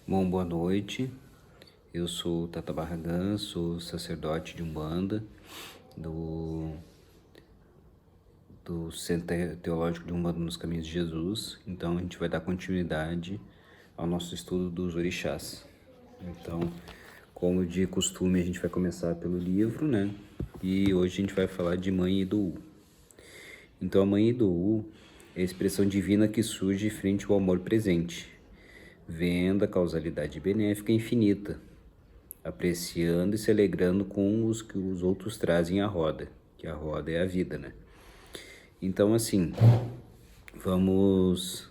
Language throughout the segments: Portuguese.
Bom, boa noite. Eu sou o Tata Barragan, sou sacerdote de Umbanda do Centro Teológico de Umbanda nos Caminhos de Jesus. Então a gente vai dar continuidade ao nosso estudo dos orixás. Então, como de costume, a gente vai começar pelo livro, né? E hoje a gente vai falar de Mãe Idoú. Então a Mãe Idoú é a expressão divina que surge frente ao amor presente, vendo a causalidade benéfica infinita, apreciando e se alegrando com os que os outros trazem à roda, que a roda é a vida, né? Então, assim, vamos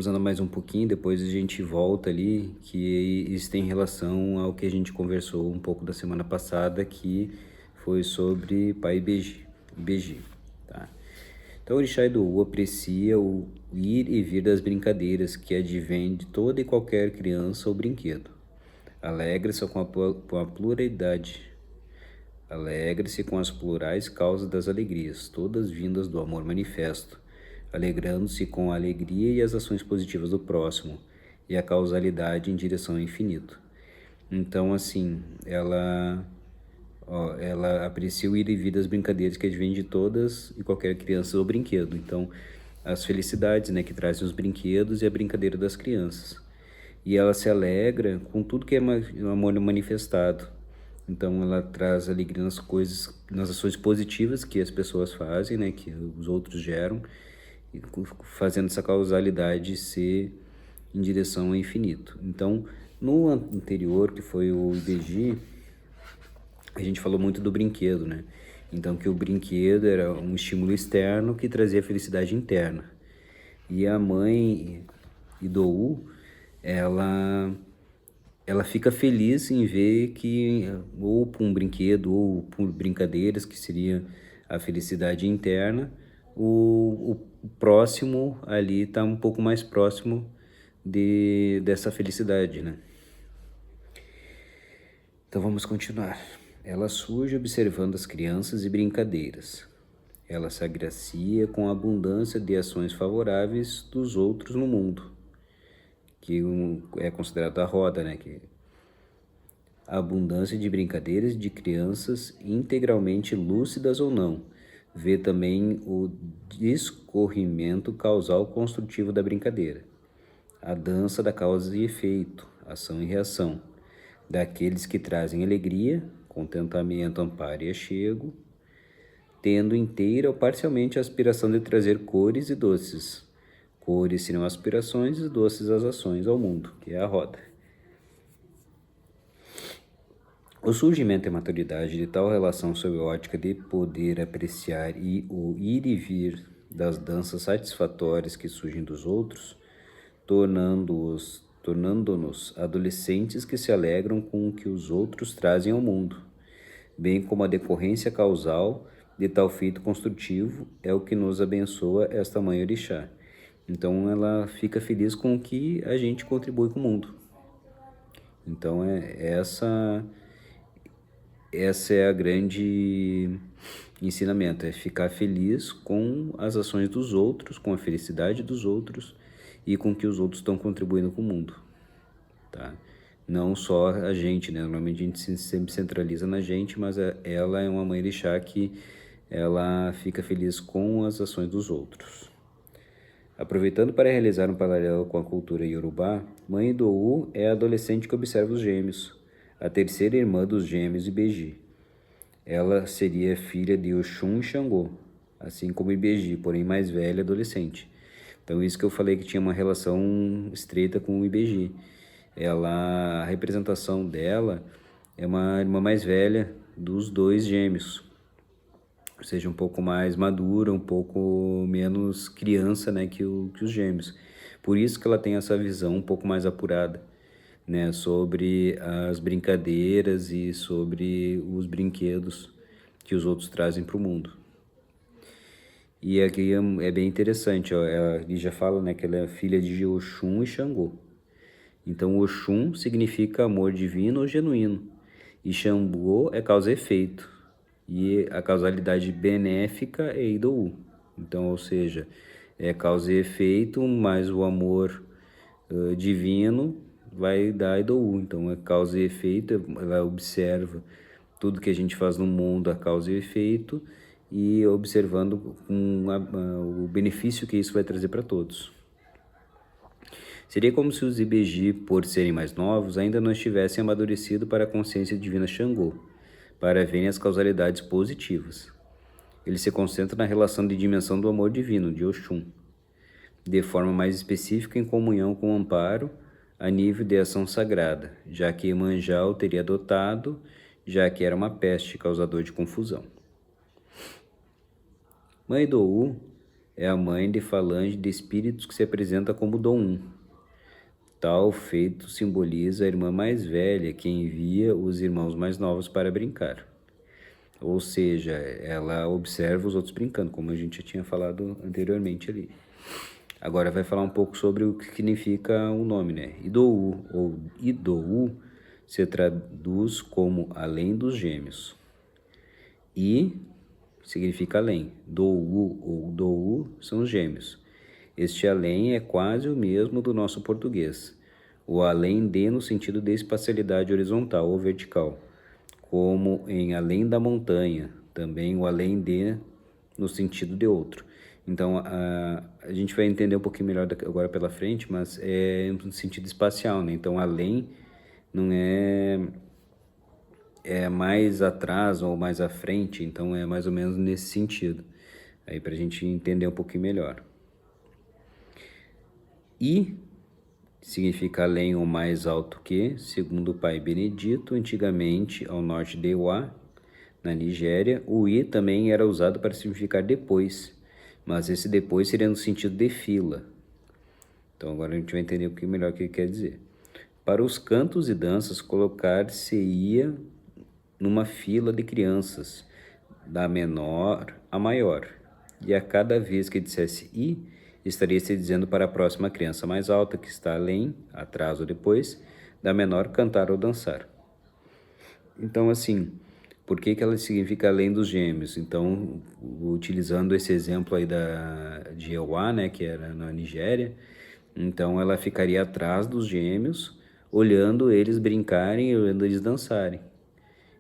andar mais um pouquinho, depois a gente volta ali, que isso tem relação ao que a gente conversou um pouco da semana passada, que foi sobre Pai Ibeji, tá? Então, o Orixá Idoú aprecia o ir e vir das brincadeiras que advém de toda e qualquer criança ou brinquedo. Alegra-se com a pluralidade. Alegre-se com as plurais causas das alegrias, todas vindas do amor manifesto, alegrando-se com a alegria e as ações positivas do próximo, e a causalidade em direção ao infinito. Então, assim, ela aprecia o ir e vir das brincadeiras que advêm de todas e qualquer criança ou brinquedo. Então, as felicidades, né, que trazem os brinquedos e a brincadeira das crianças. E ela se alegra com tudo que é amor manifestado. Então ela traz alegria nas coisas, nas ações positivas que as pessoas fazem, né, que os outros geram, fazendo essa causalidade ser em direção ao infinito. Então, no anterior, que foi o IBG, a gente falou muito do brinquedo, né? Então, que o brinquedo era um estímulo externo que trazia felicidade interna. E a mãe Idoú, ela fica feliz em ver que, ou por um brinquedo, ou por brincadeiras, que seria a felicidade interna, o próximo ali está um pouco mais próximo dessa felicidade, né? Então vamos continuar. Ela surge observando as crianças e brincadeiras. Ela se agracia com a abundância de ações favoráveis dos outros no mundo, que é considerada a roda, né? Que a abundância de brincadeiras de crianças integralmente lúcidas ou não. Vê também o discorrimento causal construtivo da brincadeira. A dança da causa e efeito, ação e reação, daqueles que trazem alegria, contentamento, amparo e achego, tendo inteira ou parcialmente a aspiração de trazer cores e doces. Cores seriam aspirações e doces as ações ao mundo, que é a roda. O surgimento e maturidade de tal relação sob a ótica de poder apreciar e o ir e vir das danças satisfatórias que surgem dos outros, tornando-nos adolescentes que se alegram com o que os outros trazem ao mundo, bem como a decorrência causal de tal feito construtivo é o que nos abençoa esta mãe orixá. Então ela fica feliz com o que a gente contribui com o mundo. Então essa é a grande ensinamento, é ficar feliz com as ações dos outros, com a felicidade dos outros e com o que os outros estão contribuindo com o mundo, tá? Não só a gente, né? Normalmente a gente sempre centraliza na gente, mas ela é uma mãe orixá que ela fica feliz com as ações dos outros. Aproveitando para realizar um paralelo com a cultura iorubá, Mãe Idoú é a adolescente que observa os gêmeos, a terceira irmã dos gêmeos Ibeji. Ela seria filha de Oxum e Xangô, assim como Ibeji, porém mais velha e adolescente. Então isso que eu falei que tinha uma relação estreita com o Ibeji. A representação dela é uma irmã mais velha dos dois gêmeos, ou seja, um pouco mais madura, um pouco menos criança, né, que os gêmeos. Por isso que ela tem essa visão um pouco mais apurada, né, sobre as brincadeiras e sobre os brinquedos que os outros trazem para o mundo. E aqui é bem interessante, ó, ele já fala, né, que ela é filha de Oxum e Xangô. Então, Oxum significa amor divino ou genuíno, e Xangô é causa e efeito, e a causalidade benéfica é Idoú. Então, ou seja, é causa e efeito, mais o amor divino vai dar Idowu. Então, é causa e efeito, ela observa tudo que a gente faz no mundo, a causa e efeito, e observando o benefício que isso vai trazer para todos. Seria como se os Ibeji, por serem mais novos, ainda não estivessem amadurecido para a consciência divina Xangô, para verem as causalidades positivas. Ele se concentra na relação de dimensão do amor divino, de Oxum, de forma mais específica em comunhão com o amparo, a nível de ação sagrada, já que Iemanjá o teria adotado, já que era uma peste causador de confusão. Mãe Idowu é a mãe de falange de espíritos que se apresenta como Dom. Tal feito simboliza a irmã mais velha que envia os irmãos mais novos para brincar. Ou seja, ela observa os outros brincando, como a gente já tinha falado anteriormente ali. Agora vai falar um pouco sobre o que significa o nome, né? Idowu ou Idowu se traduz como além dos gêmeos. I significa além. Dowu ou Dowu são os gêmeos. Este além é quase o mesmo do nosso português. O além de no sentido de espacialidade horizontal ou vertical, como em além da montanha, também o além de no sentido de outro. Então, a gente vai entender um pouquinho melhor agora pela frente, mas é no sentido espacial, né? Então, além não é mais atrás ou mais à frente, então é mais ou menos nesse sentido. Aí para a gente entender um pouquinho melhor. I significa além ou mais alto que, segundo o pai Benedito, antigamente ao norte de Ewa, na Nigéria, o I também era usado para significar depois, mas esse depois seria no sentido de fila. Então agora a gente vai entender um pouquinho melhor o que ele quer dizer. Para os cantos e danças, colocar-se-ia numa fila de crianças, da menor a maior, e a cada vez que dissesse I, estaria se dizendo para a próxima criança mais alta, que está além, atrás ou depois, da menor cantar ou dançar. Então, assim, por que ela significa além dos gêmeos? Então, utilizando esse exemplo aí de Ewa, né, que era na Nigéria, então ela ficaria atrás dos gêmeos, olhando eles brincarem e olhando eles dançarem.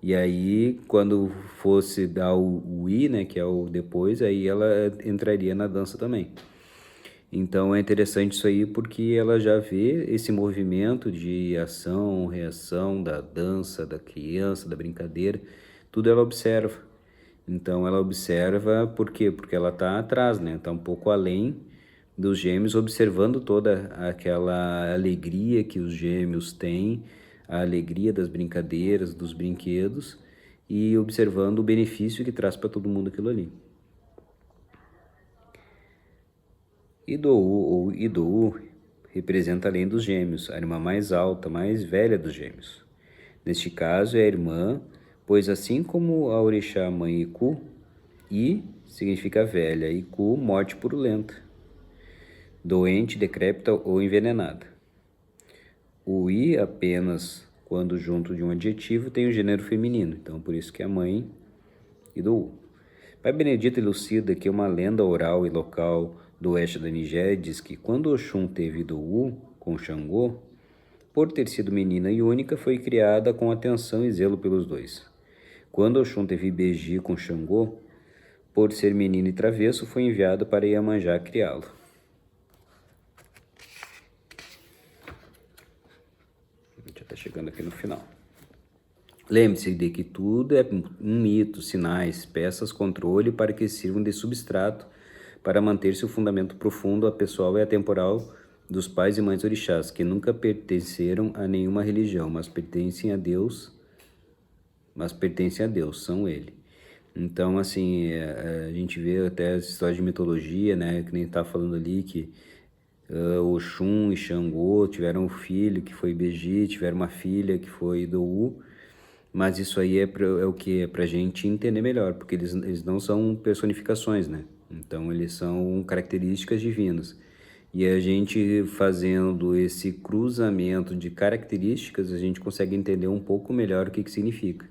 E aí, quando fosse dar o I, né, que é o depois, aí ela entraria na dança também. Então é interessante isso aí porque ela já vê esse movimento de ação, reação da dança, da criança, da brincadeira, tudo ela observa. Então ela observa por quê? Porque ela está atrás, né? Está um pouco além dos gêmeos, observando toda aquela alegria que os gêmeos têm, a alegria das brincadeiras, dos brinquedos, e observando o benefício que traz para todo mundo aquilo ali. Idowu ou Idowu representa além dos gêmeos, a irmã mais alta, mais velha dos gêmeos. Neste caso é a irmã, pois assim como a orixá mãe Iku, I significa velha, Iku morte purulenta, doente, decrépita ou envenenada. O I apenas, quando junto de um adjetivo, tem o gênero feminino, então por isso que é a mãe Idowu. Pai Benedito elucida que uma lenda oral e local do oeste da Nigéria diz que quando Oxum teve Idowu com Xangô, por ter sido menina e única, foi criada com atenção e zelo pelos dois. Quando Oxum teve Ibeji com Xangô, por ser menino e travesso, foi enviado para Iemanjá criá-lo. A gente já está chegando aqui no final. Lembre-se de que tudo é um mito, sinais, peças, controle para que sirvam de substrato para manter-se o fundamento profundo, a pessoal e atemporal dos pais e mães orixás, que nunca pertenceram a nenhuma religião, mas pertencem a Deus, são Ele. Então, assim, a gente vê até as histórias de mitologia, né, que nem tá falando ali que Oxum e Xangô tiveram um filho que foi Ibeji, tiveram uma filha que foi Idowu, mas isso aí é o que? É pra gente entender melhor, porque eles não são personificações, né? Então eles são características divinas. E a gente fazendo esse cruzamento de características, a gente consegue entender um pouco melhor o que significa.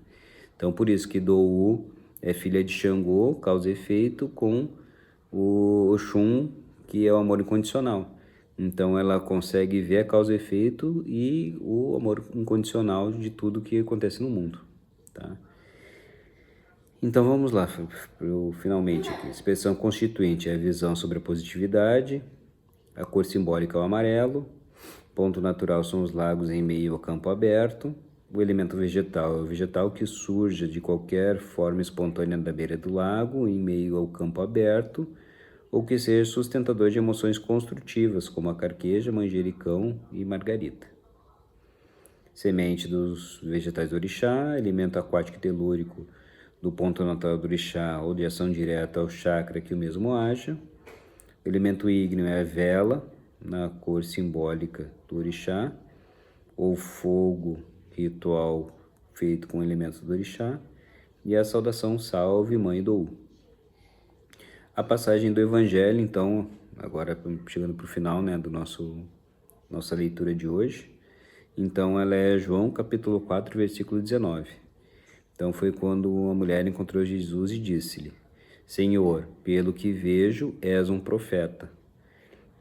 Então por isso que Dowu é filha de Xangô, causa e efeito, com o Oxum, que é o amor incondicional. Então ela consegue ver a causa e efeito e o amor incondicional de tudo que acontece no mundo, tá? Então vamos lá, finalmente aqui. Expressão constituinte é a visão sobre a positividade, a cor simbólica é o amarelo, ponto natural são os lagos em meio ao campo aberto, o elemento vegetal é o vegetal que surge de qualquer forma espontânea da beira do lago, em meio ao campo aberto, ou que seja sustentador de emoções construtivas, como a carqueja, manjericão e margarita. Semente dos vegetais do orixá, elemento aquático e telúrico do ponto natural do orixá ou de ação direta ao chakra que o mesmo haja. O elemento ígneo é a vela, na cor simbólica do orixá, ou fogo ritual feito com elementos do orixá, e a saudação salve mãe do A passagem do evangelho, então, agora chegando para o final, né, do nossa leitura de hoje, então ela é João capítulo 4, versículo 19. Então foi quando uma mulher encontrou Jesus e disse-lhe: Senhor, pelo que vejo, és um profeta.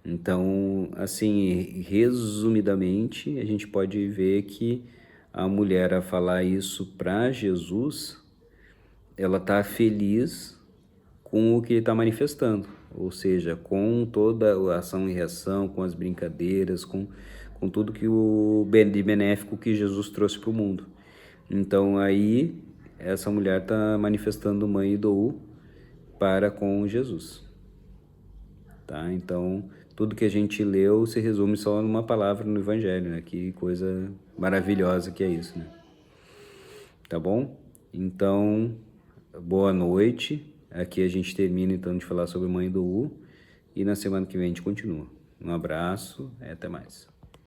Então, assim, resumidamente, a gente pode ver que a mulher, a falar isso para Jesus, ela está feliz com o que ele está manifestando, ou seja, com toda a ação e reação, com as brincadeiras, com tudo que de benéfico que Jesus trouxe para o mundo. Então aí essa mulher está manifestando mãe Idou para com Jesus, tá? Então tudo que a gente leu se resume só numa palavra no Evangelho, né? Que coisa maravilhosa que é isso, né? Tá bom? Então, boa noite. Aqui a gente termina então de falar sobre mãe Idou e na semana que vem a gente continua. Um abraço e até mais.